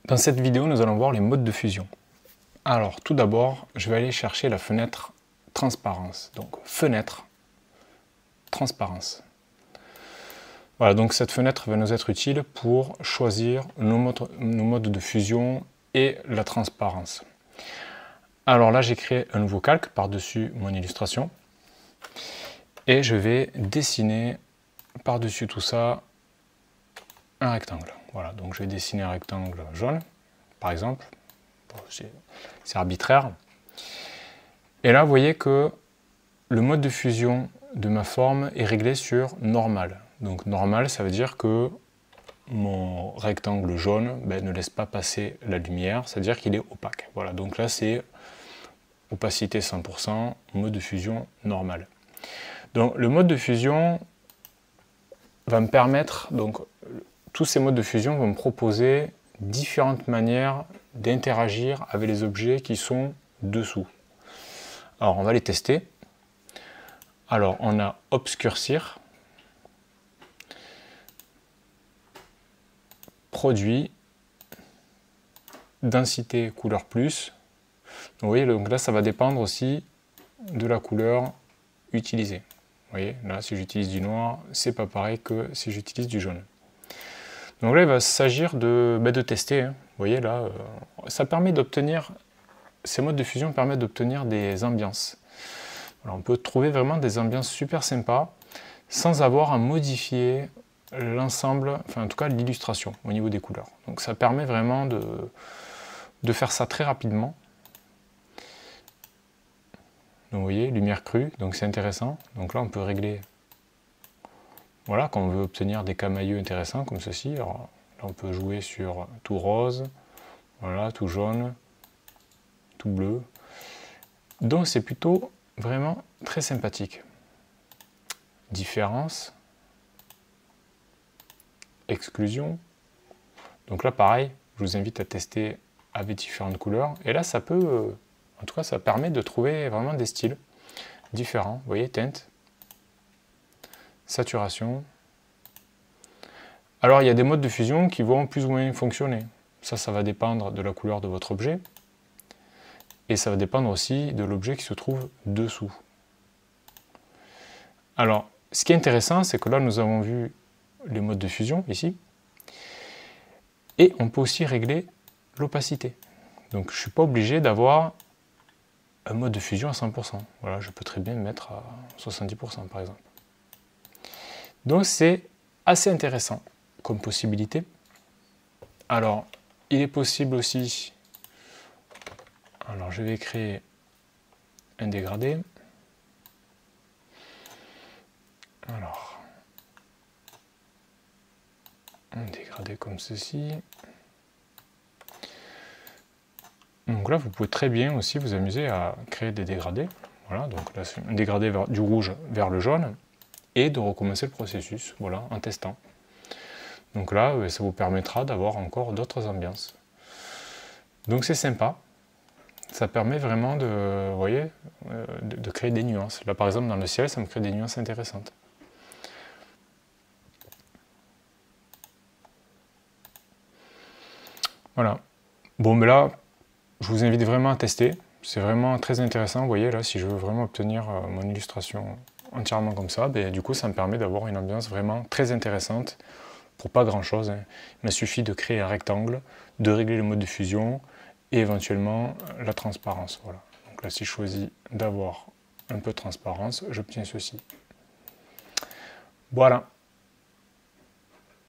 Dans cette vidéo, nous allons voir les modes de fusion. Alors, tout d'abord, je vais aller chercher la fenêtre transparence. Donc, fenêtre, transparence. Voilà, donc cette fenêtre va nous être utile pour choisir nos modes de fusion et la transparence. Alors là, j'ai créé un nouveau calque par-dessus mon illustration. Et je vais dessiner par-dessus tout ça un rectangle. Voilà, donc je vais dessiner un rectangle jaune, par exemple. Bon, c'est arbitraire. Et là, vous voyez que le mode de fusion de ma forme est réglé sur normal. Donc normal, ça veut dire que mon rectangle jaune ne laisse pas passer la lumière, c'est-à-dire qu'il est opaque. Voilà, donc là c'est opacité 100%, mode de fusion normal. Donc le mode de fusion va me permettre, donc tous ces modes de fusion vont me proposer différentes manières d'interagir avec les objets qui sont dessous. Alors on va les tester. Alors on a obscurcir, produit, densité couleur plus. Donc, vous voyez, donc là ça va dépendre aussi de la couleur utilisée. Vous voyez, là si j'utilise du noir, c'est pas pareil que si j'utilise du jaune. Donc là il va s'agir de tester. Hein. Vous voyez là, ça permet d'obtenir, ces modes de fusion permettent d'obtenir des ambiances. Alors, on peut trouver vraiment des ambiances super sympas sans avoir à modifier l'ensemble, enfin en tout cas l'illustration au niveau des couleurs. Donc ça permet vraiment de faire ça très rapidement. Donc vous voyez, lumière crue, donc c'est intéressant. Donc là on peut régler, voilà, quand on veut obtenir des camailleux intéressants comme ceci. Alors là on peut jouer sur tout rose, voilà, tout jaune, tout bleu. Donc c'est plutôt vraiment très sympathique. Différence. Exclusion. Donc là pareil, je vous invite à tester avec différentes couleurs. Et là ça peut, en tout cas ça permet de trouver vraiment des styles différents. Vous voyez, teinte, saturation. Alors il y a des modes de fusion qui vont plus ou moins fonctionner. Ça va dépendre de la couleur de votre objet. Et ça va dépendre aussi de l'objet qui se trouve dessous. Alors, ce qui est intéressant, c'est que là nous avons vu les modes de fusion ici, et on peut aussi régler l'opacité. Donc je ne suis pas obligé d'avoir un mode de fusion à 100%. Voilà, je peux très bien me mettre à 70% par exemple. Donc c'est assez intéressant comme possibilité. Alors, il est possible aussi, alors je vais créer un dégradé. Alors, un dégradé comme ceci. Donc là, vous pouvez très bien aussi vous amuser à créer des dégradés. Voilà, donc là, c'est un dégradé du rouge vers le jaune et de recommencer le processus, voilà, en testant. Donc là, ça vous permettra d'avoir encore d'autres ambiances. Donc c'est sympa. Ça permet vraiment de, vous voyez, de créer des nuances. Là, par exemple, dans le ciel, ça me crée des nuances intéressantes. Voilà. Bon, mais là, je vous invite vraiment à tester. C'est vraiment très intéressant. Vous voyez, là, si je veux vraiment obtenir mon illustration entièrement comme ça, du coup, ça me permet d'avoir une ambiance vraiment très intéressante pour pas grand-chose. Hein. Il me suffit de créer un rectangle, de régler le mode de fusion et éventuellement la transparence. Voilà. Donc là, si je choisis d'avoir un peu de transparence, j'obtiens ceci. Voilà.